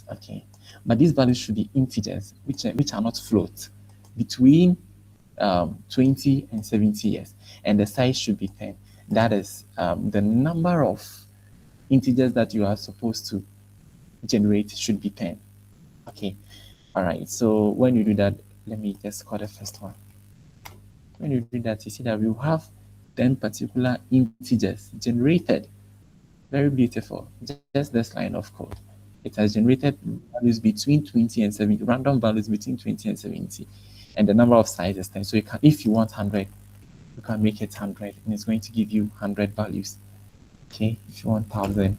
values, okay? But these values should be integers, which are not float, between 20 and 70 years, and the size should be 10. That is the number of integers that you are supposed to generate should be 10. Okay, all right. So when you do that, let me just call the first one. When you do that, you see that we have 10 particular integers generated. Very beautiful. Just this line of code. It has generated values between 20 and 70, random values between 20 and 70, and the number of sizes 10. So you can, if you want 100, you can make it 100, and it's going to give you 100 values. Okay, if you want 1,000,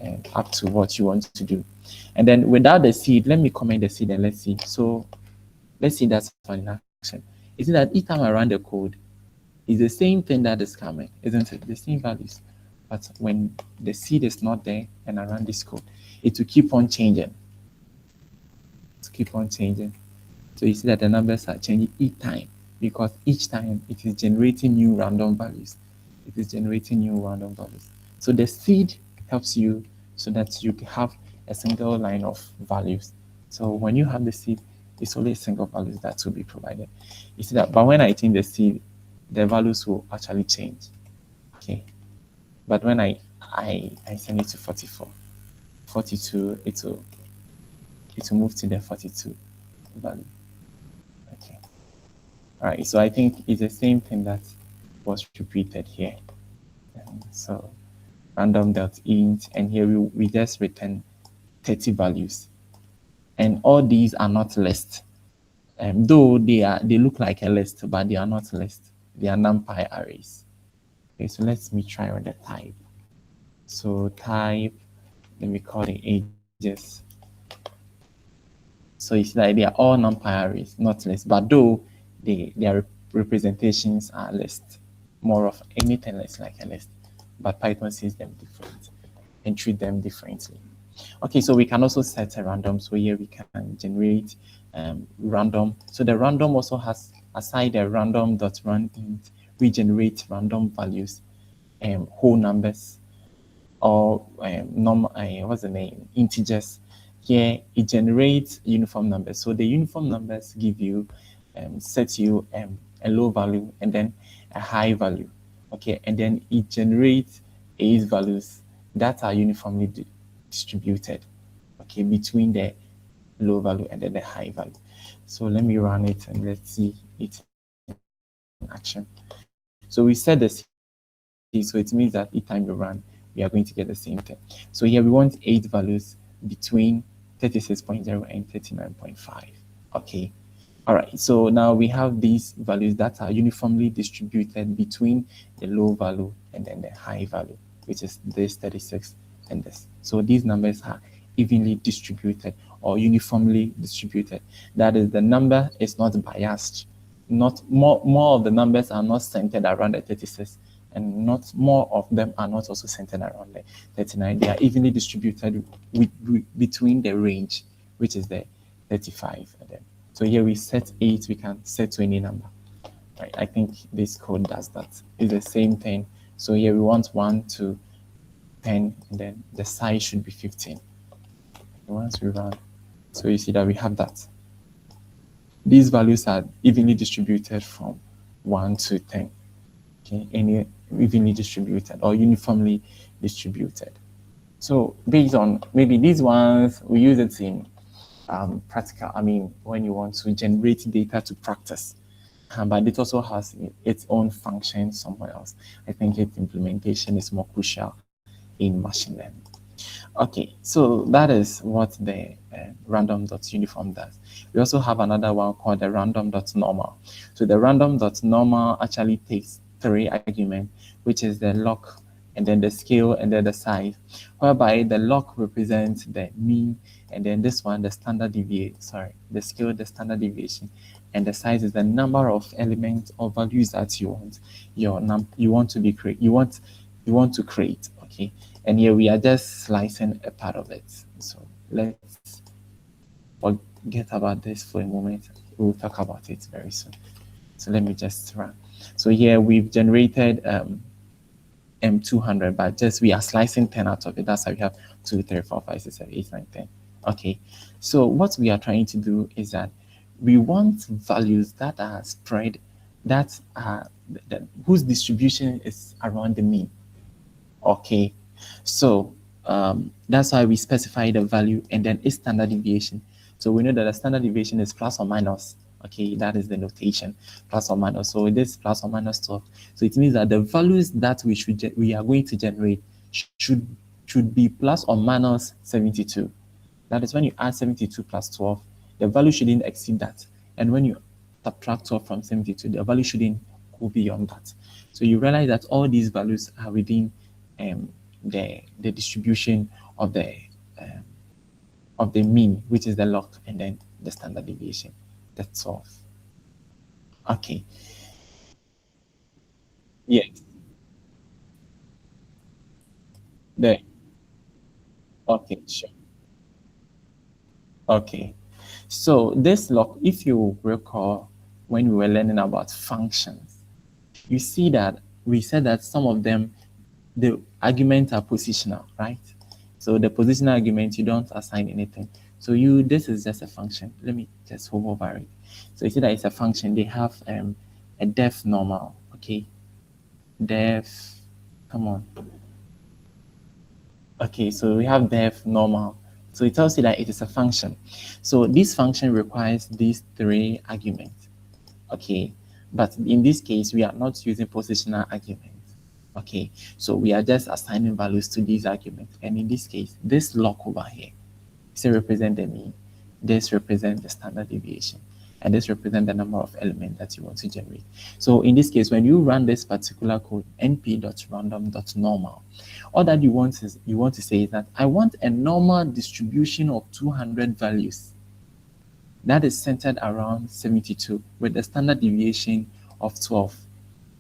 and up to what you want to do. And then without the seed, let me comment the seed and let's see. So let's see that's one in action. You see that each time I run the code, it's the same thing that is coming, isn't it? The same values. But when the seed is not there and I run this code, it will keep on changing. It's keep on changing. So you see that the numbers are changing each time, because each time it is generating new random values. It is generating new random values. So the seed helps you so that you have a single line of values. So when you have the seed, it's only a single values that will be provided. You see that, but when I change the seed, the values will actually change. Okay. But when I send it to 44, 42, it will move to the 42 value. Okay. All right. So I think it's the same thing that was repeated here. So random.int, and here we just return 30 values, and all these are not list. Though they look like a list, but they are not list. They are numpy arrays. Okay, so let me try with the type. So type, let me call it ages. So you see that they are all numpy arrays, not list, but though their representations are list, more of anything less like a list, but Python sees them different and treat them differently. Okay, so we can also set a random. So here we can generate random. So the random also has, aside the random.runInt, we generate random values, whole numbers, or what's the name, integers. Here it generates uniform numbers. So the uniform numbers give you, set you a low value and then a high value. Okay, and then it generates age values that are uniformly distributed, okay, between the low value and then the high value. So let me run it and let's see it in action. So we set the C, so it means that each time you run, we are going to get the same thing. So here we want 8 values between 36.0 and 39.5. Okay. All right, so now we have these values that are uniformly distributed between the low value and then the high value, which is this 36 and this. So these numbers are evenly distributed or uniformly distributed. That is, the number is not biased. Not more of the numbers are not centered around the 36, and not more of them are not also centered around the 39. They are evenly distributed between the range, which is the 35 and then. So here we set 8, we can set to any number. Right, I think this code does that. It's the same thing. So here we want 1 to 10, and then the size should be 15. Once we run, so you see that we have that. These values are evenly distributed from 1 to 10. Okay, any evenly distributed or uniformly distributed. So based on maybe these ones, we use it in practical, I mean, when you want to generate data to practice, but it also has its own function somewhere else. I think its implementation is more crucial in machine learning. Okay, so that is what the random.uniform does. We also have another one called the random.normal. So the random.normal actually takes 3 arguments, which is the log, and then the scale, and then the size, whereby the log represents the mean, and then this one, the standard deviation, the scale, the standard deviation, and the size is the number of elements or values that you want to create. Okay, and here we are just slicing a part of it. So let's forget about this for a moment. We'll talk about it very soon. So let me just run. So here we've generated 200, but just we are slicing 10 out of it. That's how we have 2, 3, 4, 5, 6, 7, 8, 9, 10. Okay, so what we are trying to do is that we want values that are spread, that are that whose distribution is around the mean. Okay, so that's why we specify the value and then its standard deviation. So we know that the standard deviation is plus or minus. Okay, that is the notation, plus or minus. So this plus or minus 12. So it means that the values that we are going to generate should be plus or minus 72. That is when you add 72 plus 12, the value shouldn't exceed that. And when you subtract 12 from 72, the value shouldn't go beyond that. So you realize that all these values are within the distribution um, of the mean, which is the log, and then the standard deviation. That's all. Okay. Yes. There. Okay. Sure. Okay. So this log, if you recall, when we were learning about functions, you see that we said that some of them, the arguments are positional, right? So the positional argument, you don't assign anything. So this is just a function. Let me just hover over it. So you see that it's a function. They have a def normal, okay? Def, come on. Okay, so we have def normal. So it tells you that it is a function. So this function requires these three arguments. Okay, but in this case, we are not using positional arguments. Okay, so we are just assigning values to these arguments. And in this case, this log over here, this represent the mean, this represents the standard deviation, and this represents the number of elements that you want to generate. So in this case, when you run this particular code, np.random.normal, all that you want to say is that I want a normal distribution of 200 values that is centered around 72 with the standard deviation of 12.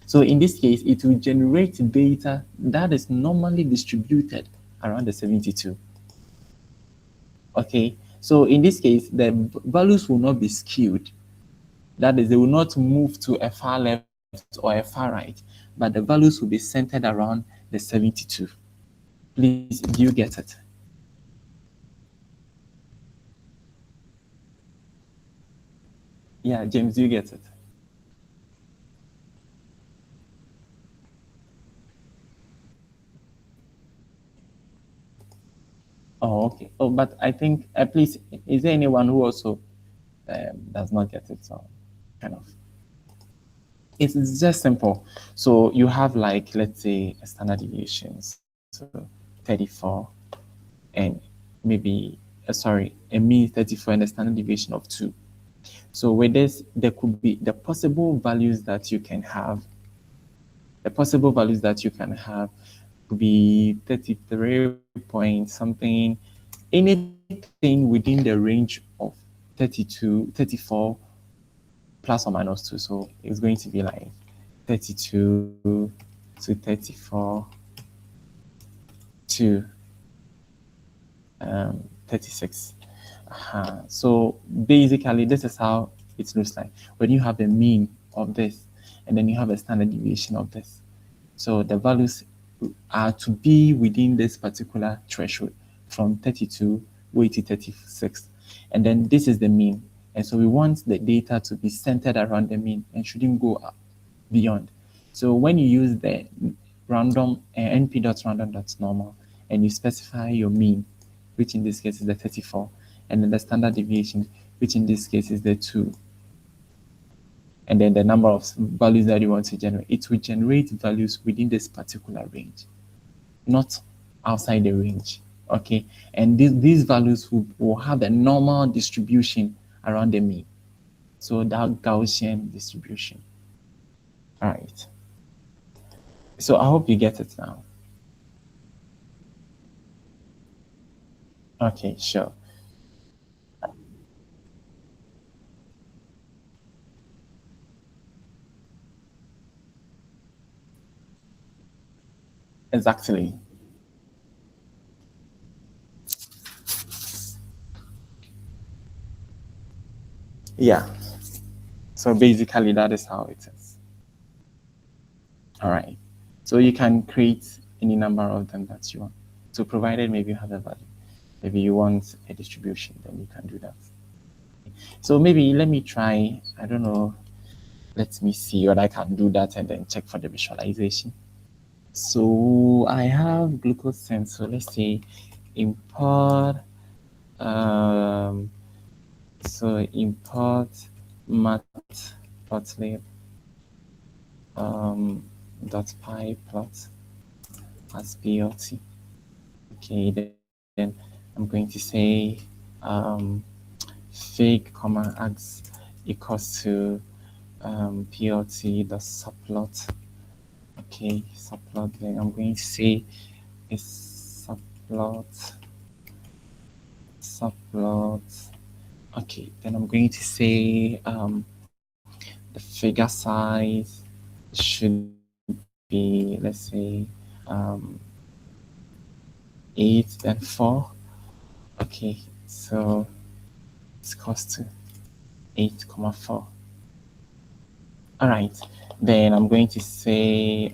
So in this case, it will generate data that is normally distributed around the 72. Okay, so in this case, the values will not be skewed. That is, they will not move to a far left or a far right, but the values will be centered around the 72. Please, do you get it? Yeah, James, do you get it? Oh, okay. Oh, but I think, please, is there anyone who also does not get it? So, kind of. It's just simple. So you have like, let's say, a standard deviation, so 34, and maybe, sorry, a mean 34 and a standard deviation of 2. So with this, there could be the possible values that you can have. The possible values that you can have could be 33 point something, anything within the range of 32, 34 plus or minus 2. So it's going to be like 32 to 34 to 36. So basically, this is how it looks like when you have a mean of this and then you have a standard deviation of this. So the values are to be within this particular threshold from 32 way to 36. And then this is the mean. And so we want the data to be centered around the mean and shouldn't go up beyond. So when you use the random np.random.normal and you specify your mean, which in this case is the 34, and then the standard deviation, which in this case is the 2, and then the number of values that you want to generate, it will generate values within this particular range, not outside the range. Okay, and these values will have a normal distribution around the mean. So that Gaussian distribution. All right. So I hope you get it now. Okay, sure. Exactly. Yeah. So basically, that is how it is. All right. So you can create any number of them that you want. So provided maybe you have a value. If you want a distribution, then you can do that. So maybe let me try, I don't know, let me see what I can do that and then check for the visualization. So I have glucose sense. So let's say import, um, so import matplotlib dot py plot as plt. Okay, then I'm going to say fig comma x equals to plt dot subplot. Okay, subplot. Then I'm going to say is subplot. Okay, then I'm going to say the figure size should be, let's say, um, 8 and 4. Okay, so it's cost to 8,4. All right, then I'm going to say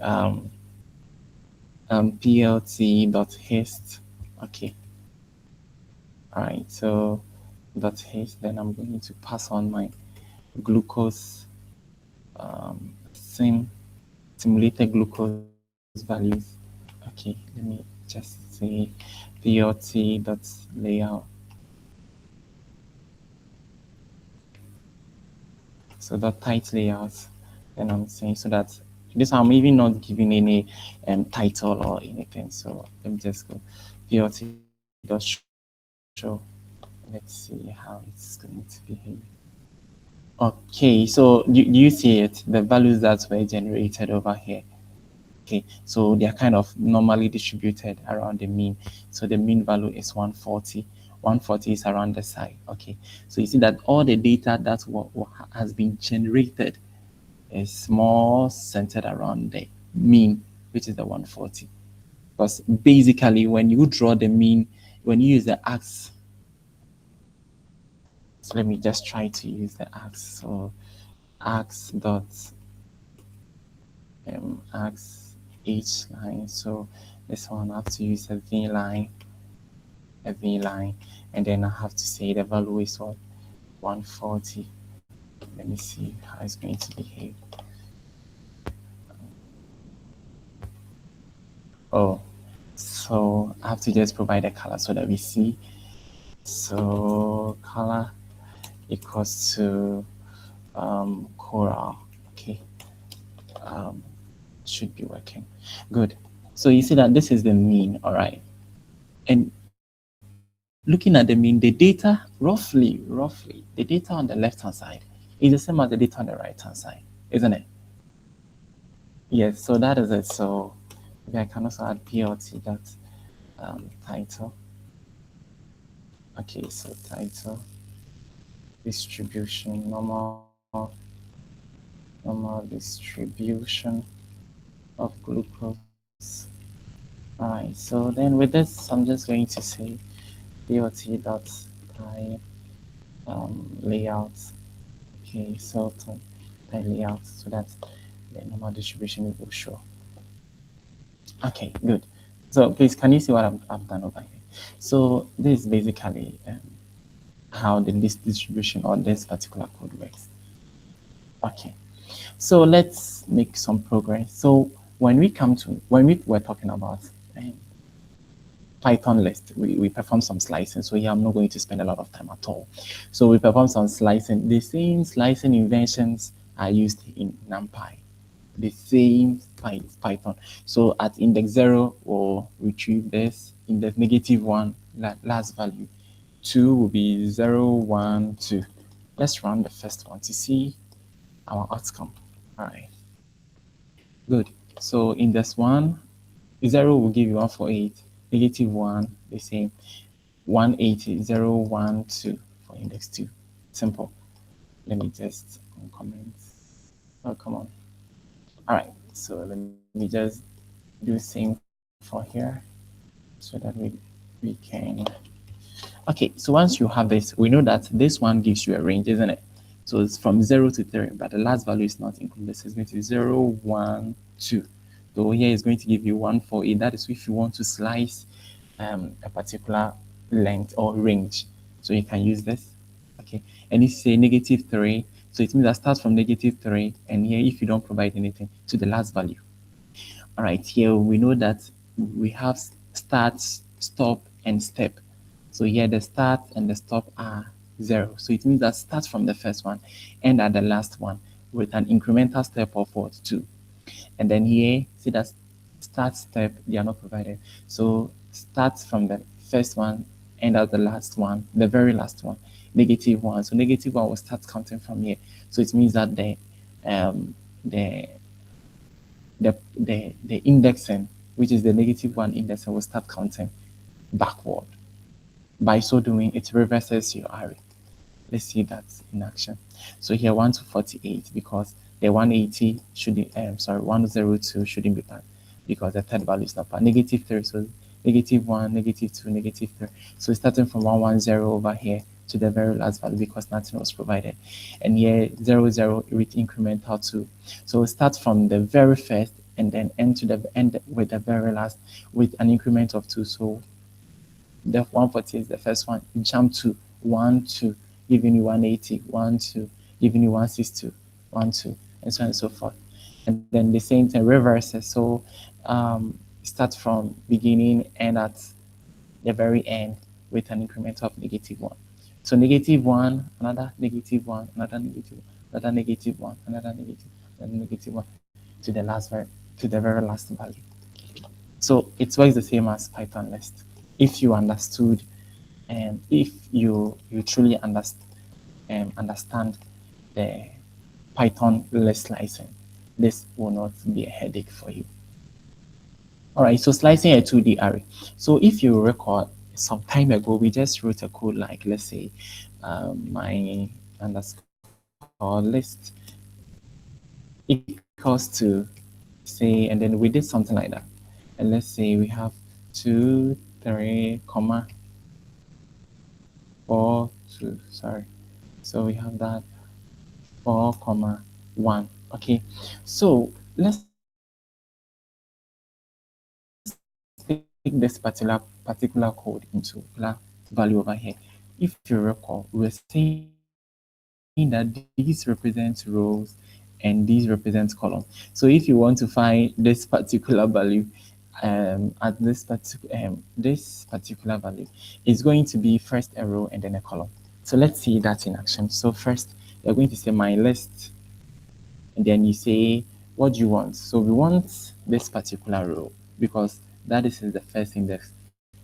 plt.haste. Okay, all right, so dot haste. Then I'm going to pass on my glucose simulated glucose values. Okay, let me just say plt.layout. So that tight layout. Then I'm saying so that this I'm even not giving any title or anything. So let me just go plt.show. Let's see how it's going to behave. Okay, so do you see it? The values that were generated over here. Okay, so they are kind of normally distributed around the mean. So the mean value is 140. 140 is around the side. Okay, so you see that all the data that has been generated is more centered around the mean, which is the 140. Because basically, when you draw the mean, when you use the ax, so let me just try to use the ax. So ax dot ax h line. So this one I have to use a v line, and then I have to say the value is what 140. Let me see how it's going to behave. Oh, so I have to just provide a color so that we see. So color equals to coral. Okay, should be working. Good. So you see that this is the mean, all right. And looking at the mean, the data roughly, the data on the left-hand side is the same as the data on the right-hand side, isn't it? Yes, so that is it. So maybe I can also add plt that title. Okay, so title distribution, normal distribution of glucose. All right, so then with this, I'm just going to say plt dot type layout. Okay, so type layout so that the normal distribution will show. Okay, good. So please, can you see what I've done over here? So this is basically how this distribution or this particular code works. Okay, so let's make some progress. So when we were talking about Python list, we perform some slicing. So here I'm not going to spend a lot of time at all. So we perform some slicing. The same slicing inventions are used in Numpy. The same Python. So at index 0, we'll retrieve this. Index -1, last value. 2 will be 0, 1, 2. Let's run the first one to see our outcome. All right. Good. So index 1, 0 will give you 148. -1, the same. 180, 0, 1, 2 for index 2. Simple. Let me just comment. Oh, come on. All right, so let me just do same for here so that we can. Okay, so once you have this, we know that this one gives you a range, isn't it? So it's from 0 to 3, but the last value is not included. So it's going to be 0, 1, 2. So here is going to give you 148. That is if you want to slice a particular length or range. So you can use this. Okay. And if you say -3, so it means that starts from -3, and here if you don't provide anything to the last value. All right, here we know that we have start, stop, and step. So here the start and the stop are 0. So it means that start from the first one, end at the last one with an incremental step of what? 2. And then here, see that start step, they are not provided. So start from the first one, end at the last one, the very last one, -1. So -1 will start counting from here. So it means that um, the the indexing, which is the -1 indexing, will start counting backward. By so doing, it reverses your array. Let's see that in action. So here 1 to 48, because the 180 should be, 102 shouldn't be part, because the third value is not part. -3, so -1, -2, -3. So starting from 110 over here to the very last value, because nothing was provided. And here 00 with incremental 2. So start from the very first and then end to the end with the very last with an increment of 2. So the 140 is the first one. You jump to 1, 2, giving you 180, 1, 2, giving you 162, 1, 2, and so on and so forth. And then the same thing reverses. So start from beginning, end at the very end with an increment of -1. So -1, another -1, another negative, another -1, another negative, another -1 to the very last value. So it works the same as Python list. If you understood, and if you truly understand the Python list slicing, this will not be a headache for you. All right, so slicing a 2D array. So if you recall, some time ago, we just wrote a code like, let's say, my underscore list equals to, say, and then we did something like that. And let's say we have 2, 3, comma, 4, 2, sorry. So we have that 4, comma, 1. Okay, so let's take this particular code into value over here. If you recall, we were saying that these represent rows and these represent columns. So if you want to find this particular value at this particular value, it's going to be first a row and then a column. So let's see that in action. So first, you're going to say my list, and then you say what do you want. So we want this particular row because that is the first index.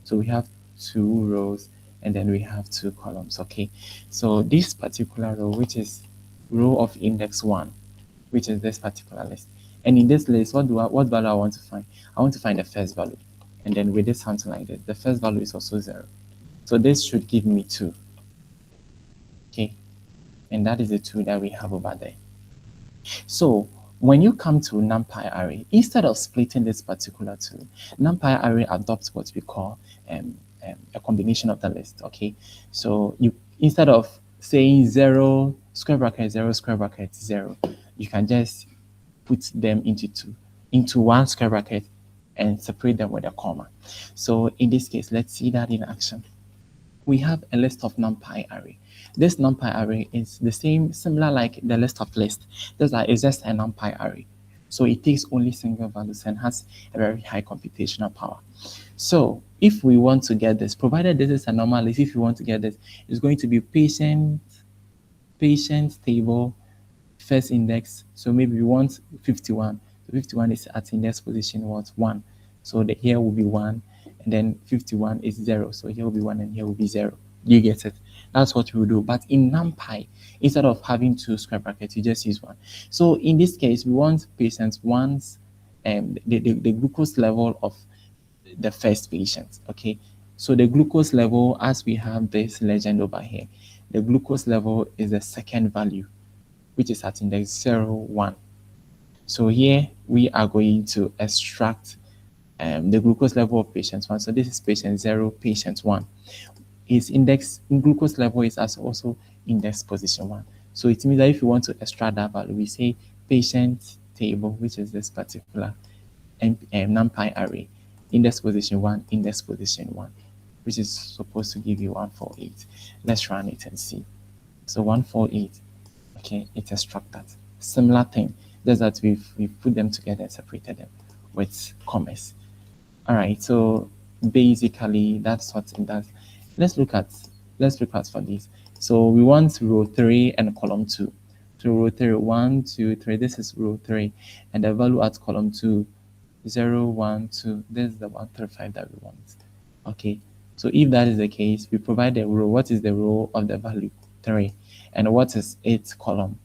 So we have 2 rows and then we have 2 columns. Okay, so this particular row, which is row of index 1, which is this particular list. And in this list, what value I want to find? I want to find the first value. And then with this something like this, the first value is also 0. So this should give me 2. Okay, and that is the 2 that we have over there. So when you come to Numpy array, instead of splitting this particular 2, Numpy array adopts what we call a combination of the list. Okay, so you, instead of saying 0 square bracket 0 square bracket 0, you can just put them into one square bracket and separate them with a comma. So in this case, let's see that in action. We have a list of Numpy array. This Numpy array is the similar like the list of lists. It's just a Numpy array. So it takes only single values and has a very high computational power. So if we want to get this, provided this is a normal list, if you want to get this, it's going to be patient table, first index. So maybe we want 51. So 51 is at index position 1. So the here will be 1, and then 51 is 0. So here will be 1 and here will be 0. You get it? That's what we will do. But in Numpy, instead of having 2 square brackets, you just use 1. So in this case, we want patients once the glucose level of the first patient. Okay, so the glucose level, as we have this legend over here, the glucose level is the second value, which is at index 0, 1. So here we are going to extract the glucose level of patient 1. So this is patient 0, patient 1. His index glucose level is also index position 1. So it means that if you want to extract that value, we say patient table, which is this particular Numpy array, index position 1, index position 1. which is supposed to give you 148. Let's run it and see. So 148, okay, it extract that. Similar thing, just that we've put them together and separated them with commas. All right, so basically that's what it does. Let's look at for this. So we want row 3 and column 2. So row 3, 1, 2, 3. This is row 3, and the value at column 2, 0, 1, 2. This is the 135 that we want. Okay, so if that is the case, we provide the row. What is the row of the value 3, and what is its column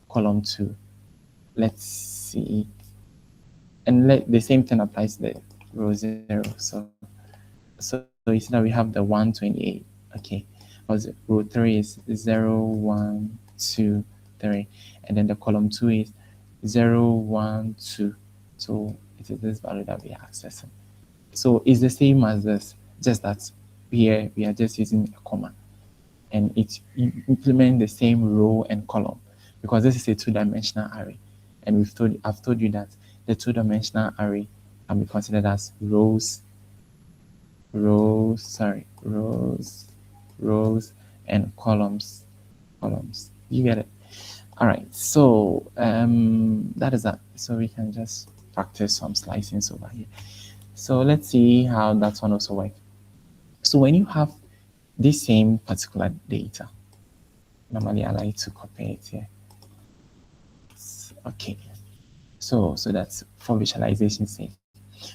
2? Let's see. And the same thing applies to the row 0. So you see that we have the 128. Okay, because row 3 is 0, 1, 2, 3, and then the column 2 is 0, 1, 2. So it is this value that we are accessing. So it's the same as this, just that here we are just using a comma, and it implement the same row and column, because this is a two-dimensional array, and I've told you that the two-dimensional array can be considered as rows, and columns. You get it? All right. So that is that. So we can just practice some slicings over here. So let's see how that one also works. So when you have this same particular data, normally I like to copy it here. Okay. So that's for visualization's sake.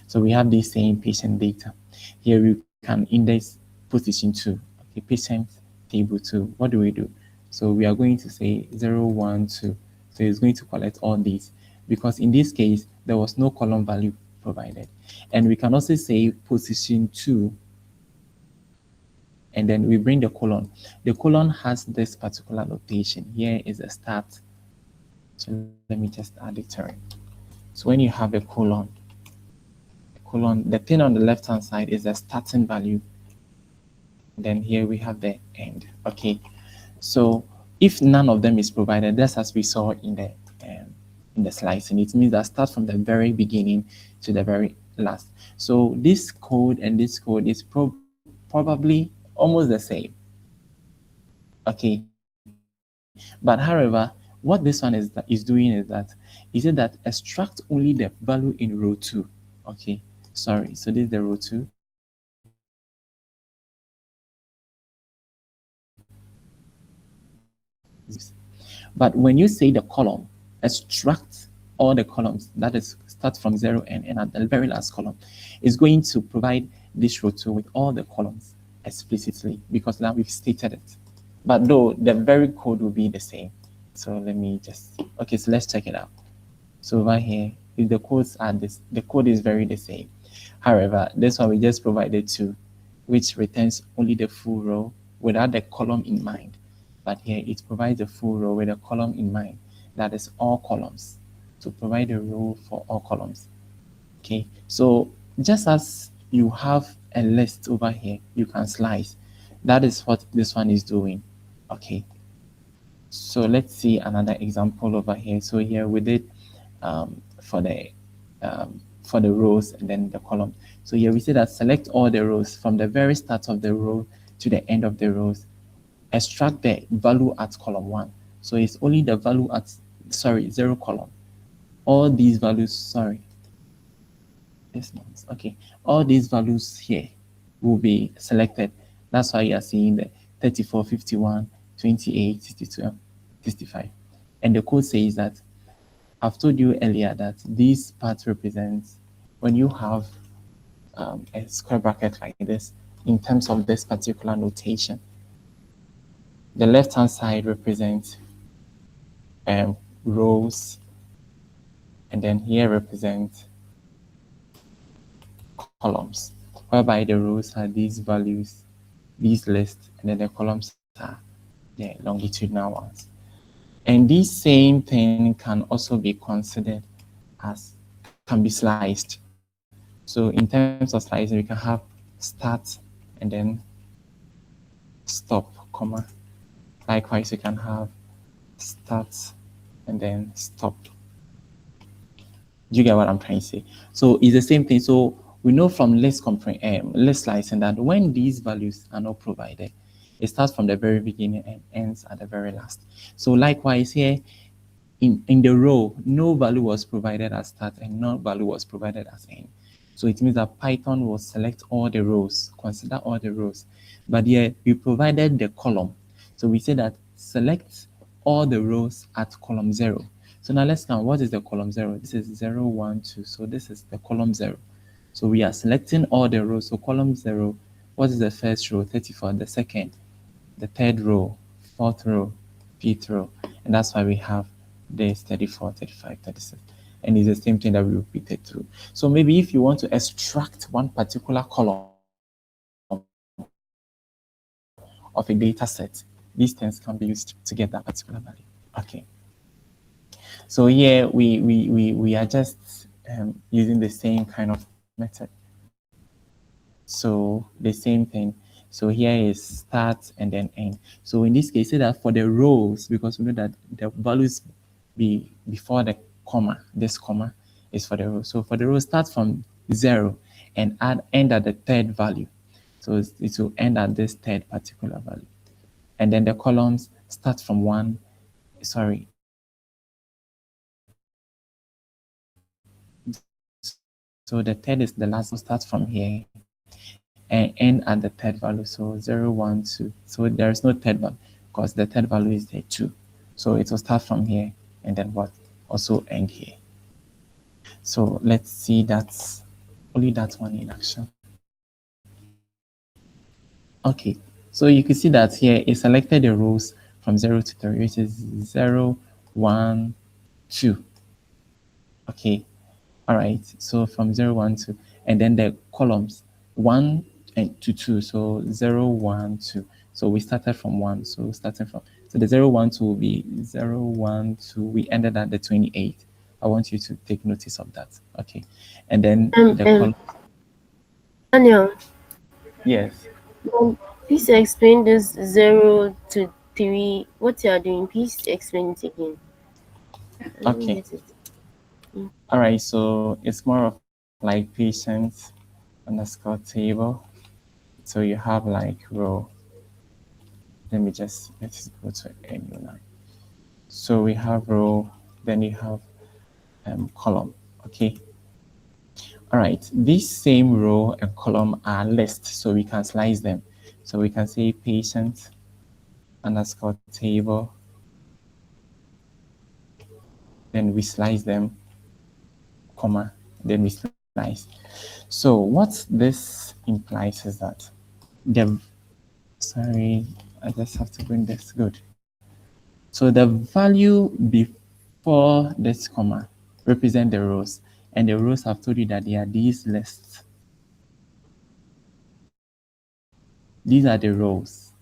So we have this same patient data. Here we can index position 2. Okay, patient table 2. What do we do? So we are going to say 0, 1, 2. So it's going to collect all these, because in this case, there was no column value provided. And we can also say position 2, and then we bring the colon. The colon has this particular notation. Here is a start. So let me just add it to it. So when you have a colon, the thing on the left hand side is the starting value. Then here we have the end. Okay, so if none of them is provided, that's as we saw in the slicing. It means that start from the very beginning to the very last. So this code and this code is probably almost the same. Okay, but however, what this one is doing is that extract only the value in row 2. Okay, sorry, so this is the row 2. But when you say the column, extract all the columns, that is start from 0 and end at the very last column, is going to provide this row 2 with all the columns explicitly, because now we've stated it. But though the very code will be the same. So let me just, okay, so let's check it out. So over here, if the codes are this, the code is very the same. However, this one we just provided 2, which returns only the full row without the column in mind. But here it provides a full row with a column in mind. That is all columns. To provide a row for all columns. Okay, so just as you have a list over here, you can slice. That is what this one is doing. Okay, so let's see another example over here. So here we did for the rows and then the column. So here we say that select all the rows from the very start of the row to the end of the rows. Extract the value at column 1. So it's only the value at 0 column. All these values, okay, all these values here will be selected. That's why you are seeing the 34, 51, 28, 62, 65. And the code says that I've told you earlier that these parts represents when you have a square bracket like this in terms of this particular notation. The left-hand side represents rows, and then here represents columns, whereby the rows are these values, these lists, and then the columns are the longitudinal ones. And this same thing can also be considered as, can be sliced. So in terms of slicing, we can have start and then stop, comma. Likewise, you can have start and then stop. Do you get what I'm trying to say? So it's the same thing. So we know from list slicing that when these values are not provided, it starts from the very beginning and ends at the very last. So likewise here, in the row, no value was provided as start and no value was provided as end. So it means that Python will select all the rows, consider all the rows. But here we provided the column. So we say that select all the rows at column 0. So now let's count. What is the column 0? This is 0, 1, 2. So this is the column 0. So we are selecting all the rows. So column 0, what is the first row? 34. The second, the third row, fourth row, fifth row. And that's why we have this 34, 35, 36. And it's the same thing that we repeated through. So maybe if you want to extract one particular column of a data set, these things can be used to get that particular value. Okay. So here we are just using the same kind of method. So the same thing. So here is start and then end. So in this case, say that for the rows, because we know that the values be before the comma, this comma is for the row. So for the row, start from 0 and end at the third value. So it will end at this third particular value. And then the columns start from 1, sorry. So the third is the last, so start from here and end at the third value. So 0, 1, 2. So there is no third value because the third value is there 2. So it will start from here and then what? Also end here. So let's see that's only that one in action. Okay, so you can see that here it selected the rows from 0 to 3, which is 0, 1, 2. Okay, all right, so from 0, 1, 2, and then the columns 1 and 2. So 0, 1, 2. So we started from 1. So the 0, 1, 2 will be 0, 1, 2. We ended at the 28. I want you to take notice of that. Okay, and then the column. Daniel. Yes. Please explain this 0 to 3. What you are doing? Please explain it again. I don't Okay. get it. All right. So it's more of like patient underscore table. So you have like row. Let's go to a new line. So we have row, then you have column. Okay. All right. This same row and column are lists, so we can slice them. So we can say patient underscore table. Then we slice them, comma, then we slice. So what this implies is that the, sorry, I just have to bring this, good. So the value before this comma represent the rows, and the rows have told you that they are these lists. These are the rows,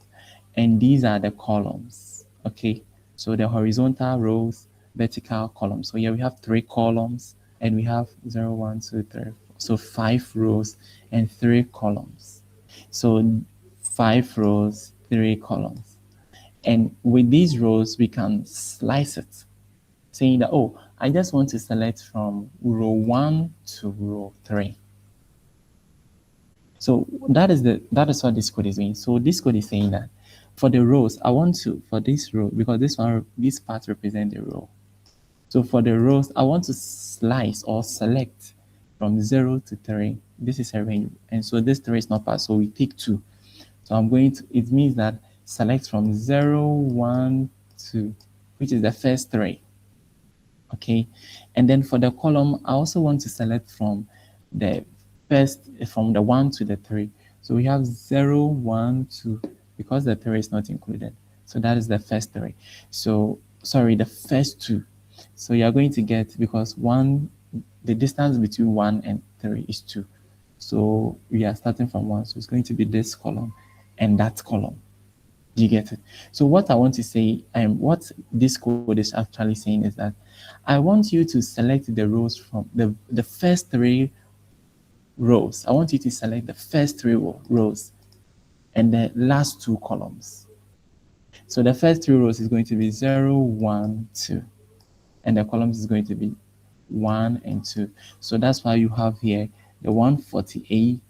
and these are the columns, okay? So the horizontal rows, vertical columns. So here we have 3 columns, and we have 0, 1, 2, 3. So 5 rows and 3 columns. So 5 rows, 3 columns. And with these rows, we can slice it, saying that, oh, I just want to select from row 1 to row 3. So that is what this code is doing. So this code is saying that for the rows, I want to, for this row, because this part represents the row. So for the rows, I want to slice or select from 0 to 3. This is a range. And so this 3 is not passed. So we pick 2. So I'm going to, it means that select from 0, 1, 2, which is the first 3. Okay. And then for the column, I also want to select from the from the 1 to the 3. So we have 0, 1, 2, because the 3 is not included. So that is the first 3. So, sorry, the first 2. So you are going to get, because the distance between 1 and 3 is 2. So we are starting from 1. So it's going to be this column and that column. Do you get it? So what I want to say, what this code is actually saying is that I want you to select the rows from the first 3 rows. I want you to select the first 3 rows and the last 2 columns. So the first 3 rows is going to be 0, 1, 2. And the columns is going to be 1 and 2. So that's why you have here the 148,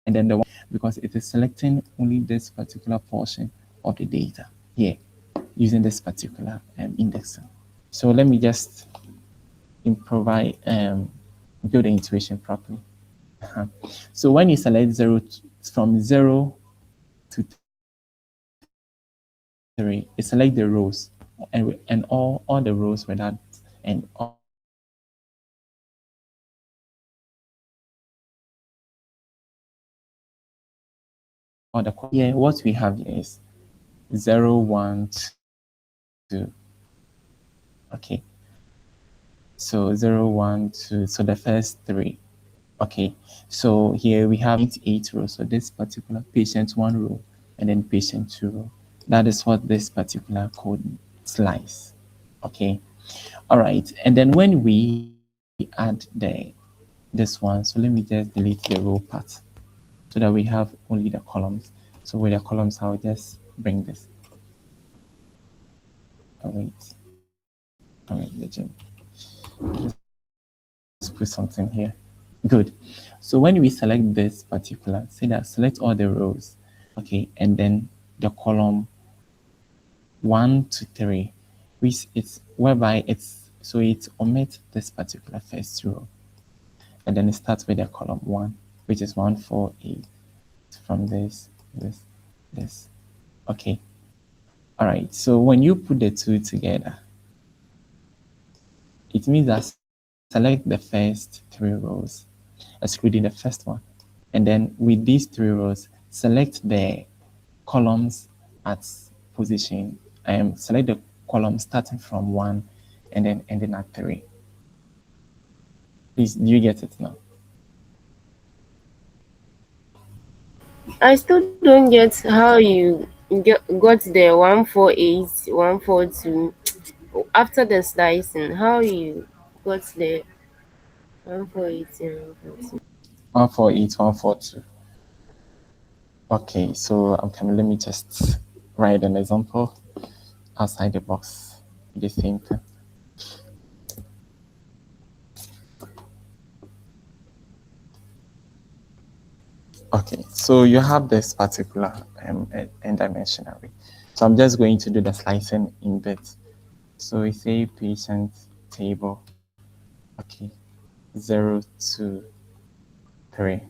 and then the one, because it is selecting only this particular portion of the data here using this particular indexing. So let me just improvise, build the intuition properly. So when you select from 0 to 3, it select the rows and all the rows with that and all the columns with that. Here, what we have here is 0, 1, 2. Okay. So 0, 1, 2. So the first three. Okay. So here we have 8 rows. So this particular patient 1 row and then patient 2 row. That is what this particular code slice. Okay. All right. And then when we add this one, so let me just delete the row part so that we have only the columns. So with the columns, I'll just bring this. Oh, wait, the gym. Just put something here. Good. So when we select this particular, say that select all the rows, okay, and then the column 1 to 3, which it's whereby so it omits this particular first row, and then it starts with the column 1, which is 148 from this. Okay. All right. So when you put the two together, it means that select the first 3 rows, excluding the first one. And then with these 3 rows, select the columns at position. Select the column starting from 1 and then ending at 3. Please, do you get it now? I still don't get how you got the 148, 142 after the slicing. How you got the 148 and 142? 148, 142. Okay, so I'm coming. Let me just write an example outside the box. The same thing. Okay, so you have this particular n-dimensional array. So I'm just going to do the slicing in bits. So we say patient table, okay, 0 to 3.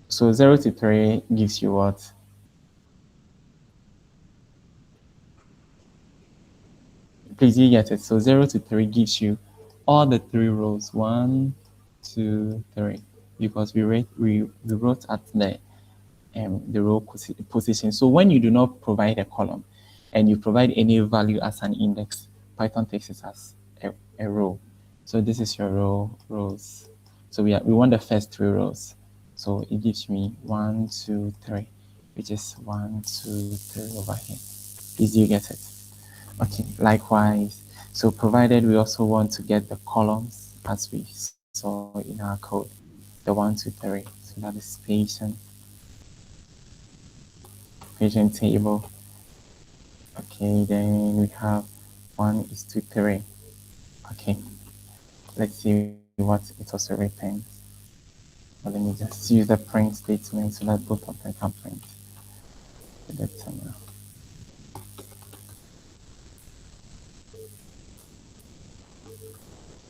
So 0 to 3 gives you what? Please, you get it. So 0 to 3 gives you all the 3 rows, 1, 2, 3, because we wrote at the row position. So when you do not provide a column and you provide any value as an index, Python takes it as a row. So this is your rows. So we want the first 3 rows. So it gives me 1, 2, 3, which is 1, 2, 3 over here. Please, you get it? Okay, likewise. So provided we also want to get the columns as we saw in our code, the 1, 2, 3. So that is patient table. Okay, then we have 1 is to 3. Okay, let's see what it also returns. Well, let me just use the print statement so that both of them can print to the terminal.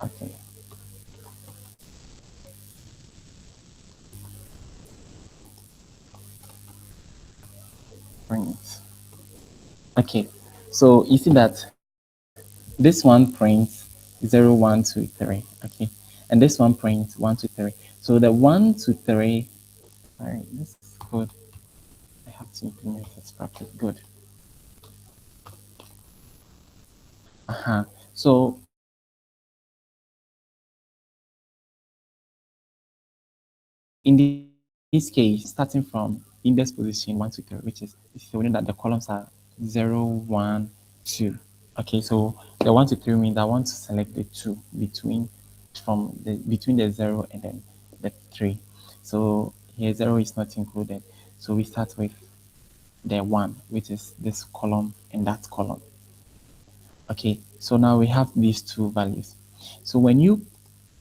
Okay. Print. Okay, so you see that this one prints 0, 1, 2, 3. Okay, and this one prints 1, 2, 3. So the 1 to 3, sorry, this is good. I have to implement it properly. Good. So in this case, starting from index position 1 to 3, which is showing that the columns are 0, 1, 2. Okay, so the 1 to 3 means I want to select the 2 between the 0 and then the 3. So here 0 is not included. So we start with the 1, which is this column and that column. Okay, so now we have these two values. So when you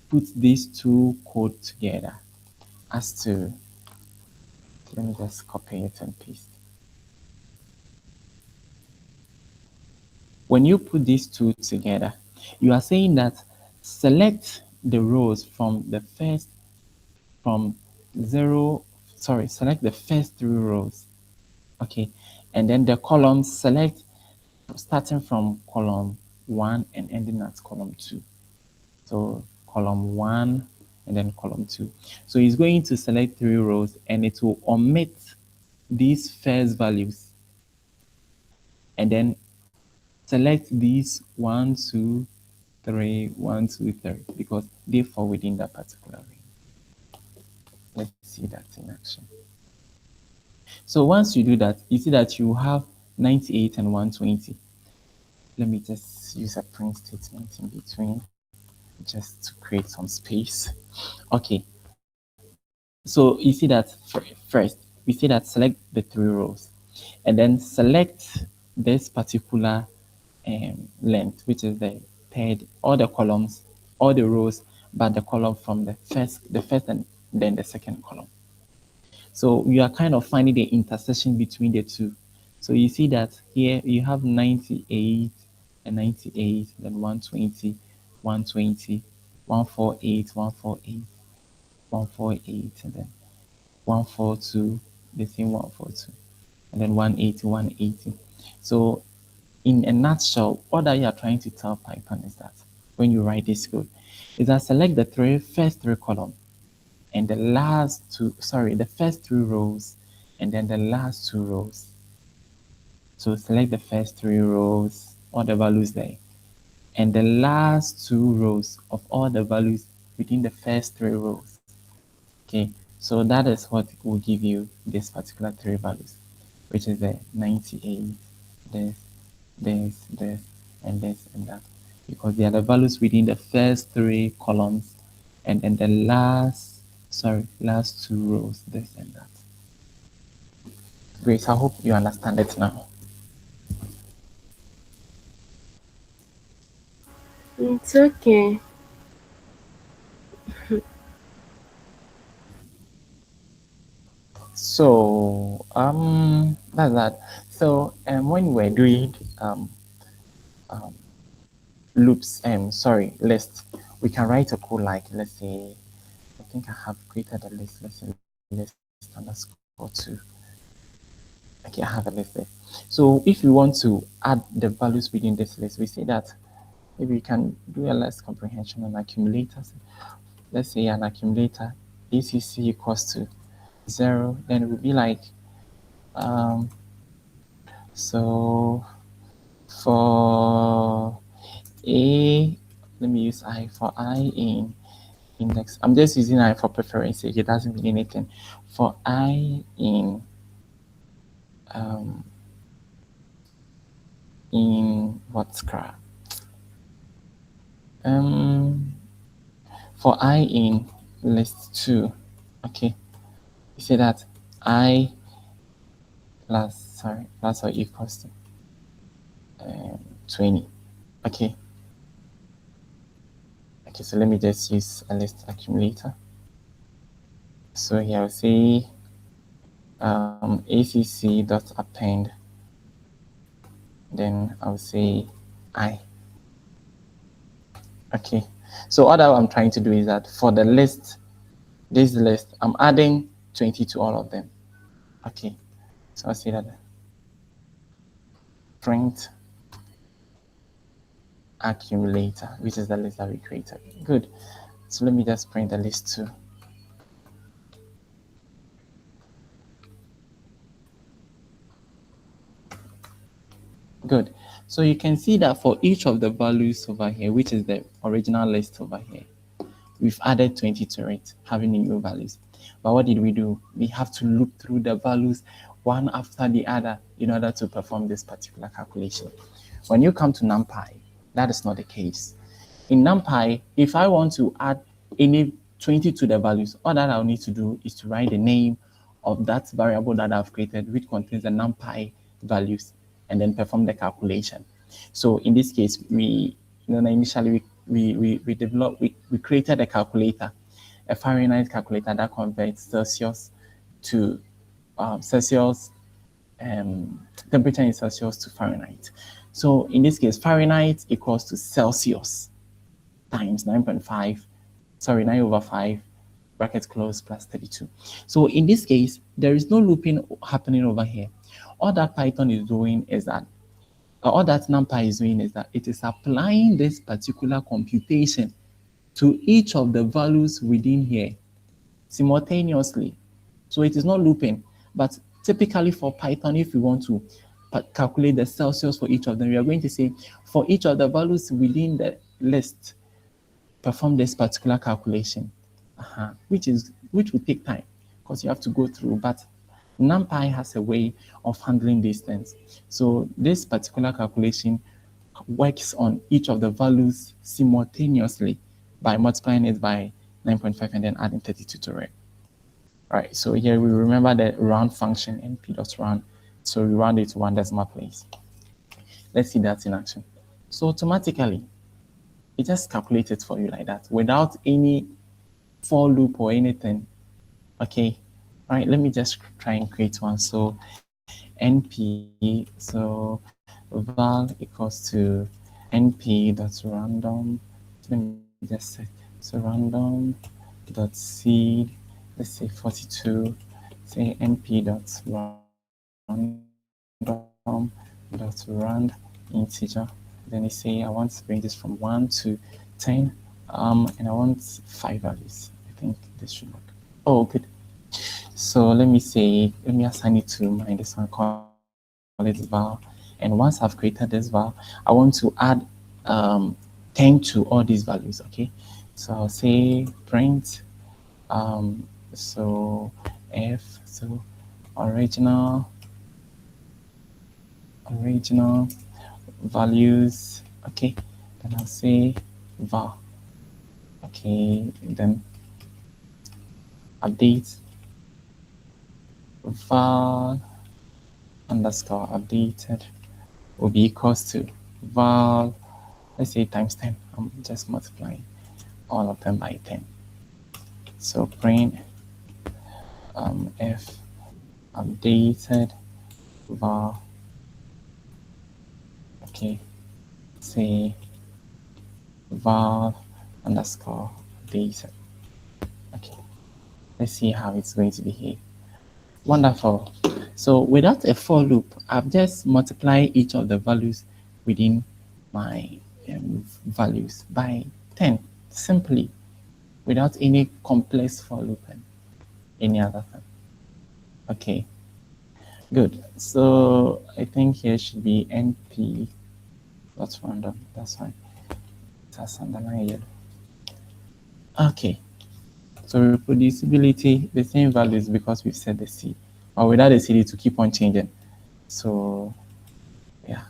put these two code together as to, let me just copy it and paste. When you put these two together, you are saying that select the rows from the first, from 0, sorry, select the first 3 rows. Okay, and then the columns, select starting from column 1 and ending at column 2. So column 1 and then column 2. So it's going to select 3 rows and it will omit these first values and then select these 1, 2, 3, 1, 2, 3 because they fall within that particular range. Let's see that in action. So once you do that, you see that you have 98 and 120. Let me just use a print statement in between just to create some space. Okay, so you see that first, we see that select the 3 rows and then select this particular length, which is the third, all the columns, all the rows, but the column from the first and then the second column. So you are kind of finding the intersection between the two. So you see that here you have 98 and 98, then 120, 120, 148, 148, 148, and then 142, the same 142, and then 180, 180. So in a nutshell, what that you are trying to tell Python is that when you write this code, is that select the first three columns and the last two, sorry, the first 3 rows and then the last 2 rows. So select the first 3 rows, all the values there, and the last 2 rows of all the values within the first 3 rows. Okay, so that is what will give you this particular 3 values, which is the 98, this, this, and this, and that, because they are the values within the first 3 columns and then the last 2 rows, this and that. Great, I hope you understand it now. It's okay. So that's that. So when we're doing loops, list, we can write a code like, let's say, I think I have created a list, let's say list underscore 2. Okay, I have a list there. So if you want to add the values within this list, we say that maybe you can do a less comprehension on accumulators. Let's say an accumulator ACC equals to 0, then it would be like, so for a, let me use I, for I in index, I'm just using I for preference, it doesn't mean anything. For I in what's crap? For I in list 2, okay, you say that I plus or equals to 20. Okay, so let me just use a list accumulator. So here I'll say acc dot append, then I'll say I. Okay, so all that I'm trying to do is that for the list, this list, I'm adding 20 to all of them. Okay, so I'll say that print accumulator, which is the list that we created. Good, so let me just print the list too. Good, so you can see that for each of the values over here, which is the original list over here, we've added 20 to it, having new values. But what did we do? We have to loop through the values one after the other in order to perform this particular calculation. When you come to Numpy, that is not the case. In Numpy, if I want to add any 20 to the values. All that I'll need to do is to write the name of that variable that I've created, which contains the numpy values, and then perform the calculation. So in this case, initially we created a calculator, a Fahrenheit calculator that converts Celsius to Celsius temperature in Celsius to Fahrenheit. So in this case, Fahrenheit equals to Celsius times 9.5, sorry, 9 over 5, bracket close, plus 32. So in this case, there is no looping happening over here. All that Python is doing is that, all that NumPy is doing is that it is applying this particular computation to each of the values within here simultaneously. So it is not looping, but typically for Python, if we want to calculate the Celsius for each of them, we are going to say for each of the values within the list, perform this particular calculation, which will take time because you have to go through. But NumPy has a way of handling these things. So this particular calculation works on each of the values simultaneously by multiplying it by 9.5 and then adding 32 to it. All right, so here we remember the round function np.round. So we round it to 1 decimal place. Let's see that in action. So automatically, it just calculates it for you like that without any for loop or anything. Okay, all right, let me just try and create one. So np, so val equals to np.random. Let me just say, so random.seed, let's say 42, say np.random.rand integer. Then you say I want to bring this from 1 to 10, and I want 5 values. I think this should work. Oh, good. So let me assign it to this one, call it val. And once I've created this val, I want to add 10 to all these values. Okay, so I'll say print so f, so original values. Okay, then I'll say var. Okay, then update val underscore updated will be equals to val, let's say times 10. I'm just multiplying all of them by 10. So print f updated var, okay, say val underscore updated. Okay, let's see how it's going to behave. Wonderful. So without a for loop, I've just multiplied each of the values within my values by 10, simply, without any complex for loop and any other thing. Okay, good. So I think here should be np. That's random. That's fine. That's underlined yellow. Okay. So reproducibility, the same values because we've set the seed, or without the seed to keep on changing. So yeah,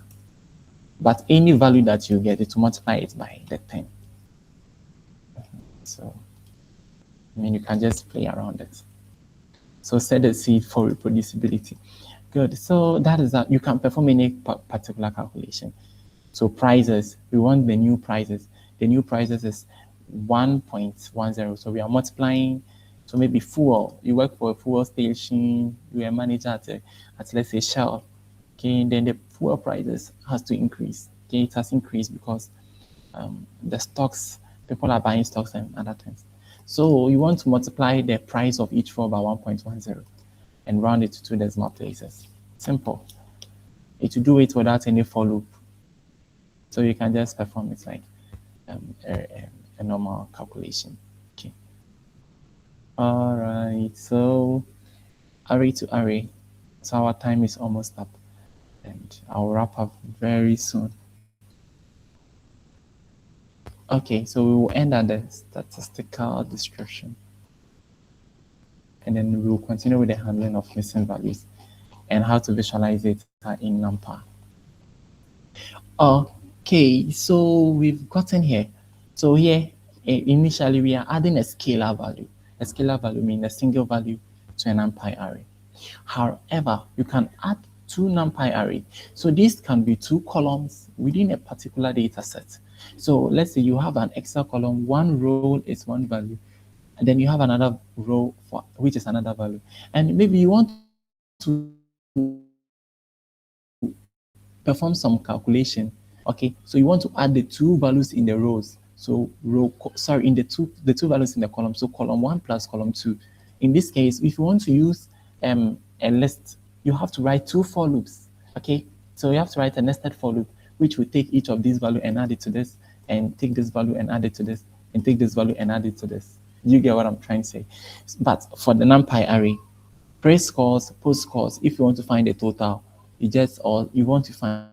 but any value that you get, it will multiply it by the 10. So I mean, you can just play around it. So set the seed for reproducibility. Good. So that is that you can perform any particular calculation. So prices, we want the new prices. The new prices is 1.10. So we are multiplying. So maybe fuel, you work for a fuel station, you are a manager at let's say Shell. Okay, and then the fuel prices has to increase. Okay, it has increased because the stocks, people are buying stocks and other things. So you want to multiply the price of each fuel by 1.10 and round it to 2 decimal places. Simple. It will do it without any for loop. So you can just perform it like a normal calculation. Okay. All right. So array to array. So our time is almost up, and I'll wrap up very soon. Okay. So we will end at the statistical description, and then we will continue with the handling of missing values and how to visualize it in NumPy. Okay, so we've gotten here. So here Initially we are adding a scalar value. A scalar value means a single value to an NumPy array. However, you can add two NumPy array. So this can be two columns within a particular data set. So let's say you have an Excel column, one row is one value, and then you have another row for which is another value. And maybe you want to perform some calculation. Okay, so you want to add the two values in the rows. So in the two values in the column. So column 1 plus column 2. In this case, if you want to use a list, you have to write two for loops. Okay, so you have to write a nested for loop, which will take each of these value and add it to this, and take this value and add it to this, and take this value and add it to this. You get what I'm trying to say? But for the NumPy array, pre-scores, post-scores, if you want to find the total, or you want to find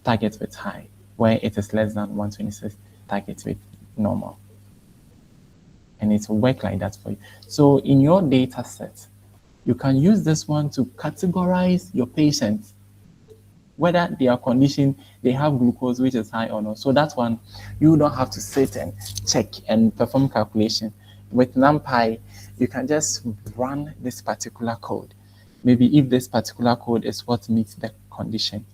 target with high, where it is less than 126, target with normal. And it will work like that for you. So in your data set, you can use this one to categorize your patients, whether their condition, they have glucose which is high or not. So that one, you don't have to sit and check and perform calculation. With NumPy, you can just run this particular code. Maybe if this particular code is what meets the condition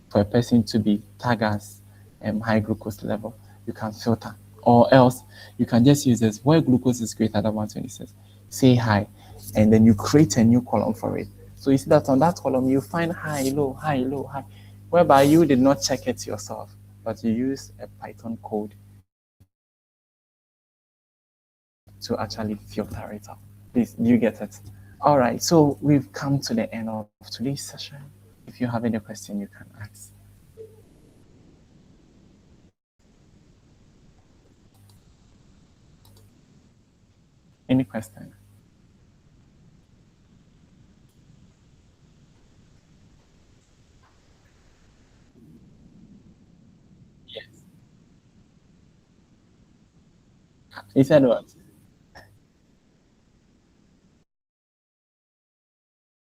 for a person to be tagged as high glucose level, you can filter. Or else, you can just use this where glucose is greater than 126. Say high, and then you create a new column for it. So you see that on that column, you find high, low, high, low, high, whereby you did not check it yourself, but you use a Python code to actually filter it out. Please, do you get it? All right, so we've come to the end of today's session. If you have any question, you can ask. Any question? Yes. You said what?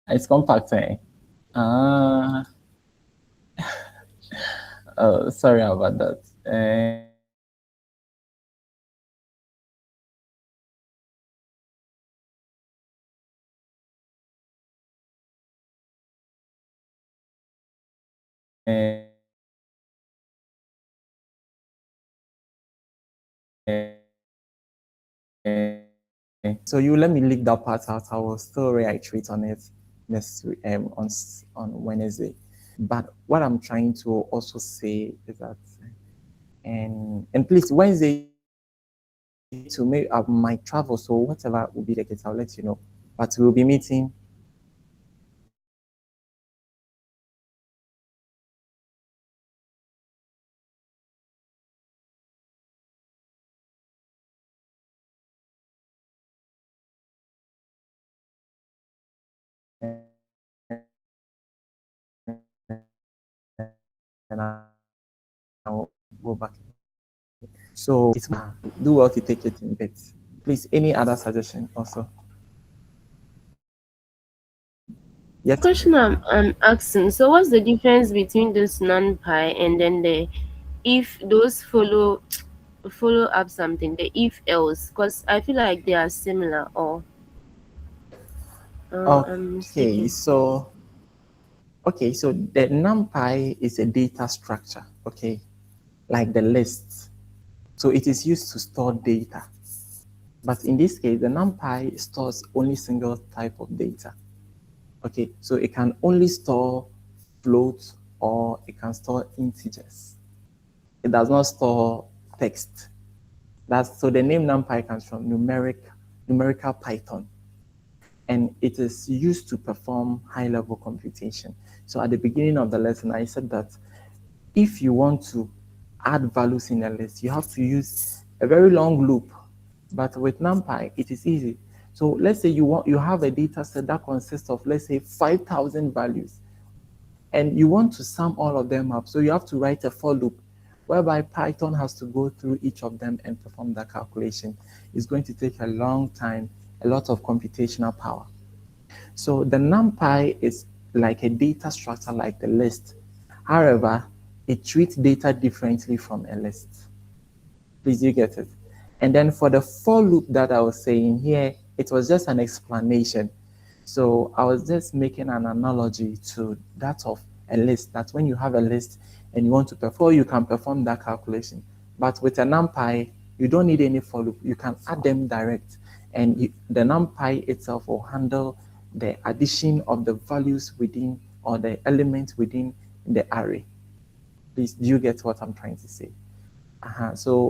It's compact, eh? Ah, sorry about that. So you let me leak that part out. I will still reiterate on it next on Wednesday. But what I'm trying to also say is that, and please Wednesday to make my travel. So whatever will be the case, I'll let you know. But we'll be meeting and I'll go back. So it's do well to take it in bits. Please, any other suggestion also? Yes. Question I'm asking. So what's the difference between this NumPy and then the if those follow up something, the if else? Because I feel like they are similar, or I'm Okay, mistaken. so the NumPy is a data structure, okay, like the lists. So it is used to store data. But in this case, the NumPy stores only single type of data. Okay, so it can only store floats or it can store integers. It does not store text. So the name NumPy comes from numerical Python, and it is used to perform high-level computation. So at the beginning of the lesson, I said that if you want to add values in a list, you have to use a very long loop. But with NumPy, it is easy. So let's say you have a data set that consists of, let's say, 5,000 values, and you want to sum all of them up. So you have to write a for loop whereby Python has to go through each of them and perform that calculation. It's going to take a long time, a lot of computational power. So the NumPy is like a data structure like the list. However, it treats data differently from a list. Please, you get it? And then for the for loop that I was saying here, it was just an explanation. So I was just making an analogy to that of a list, that when you have a list and you want to perform, you can perform that calculation. But with a NumPy, you don't need any for loop. You can add them direct. And the NumPy itself will handle the addition of the values within, or the elements within the array. Please, do you get what I'm trying to say? So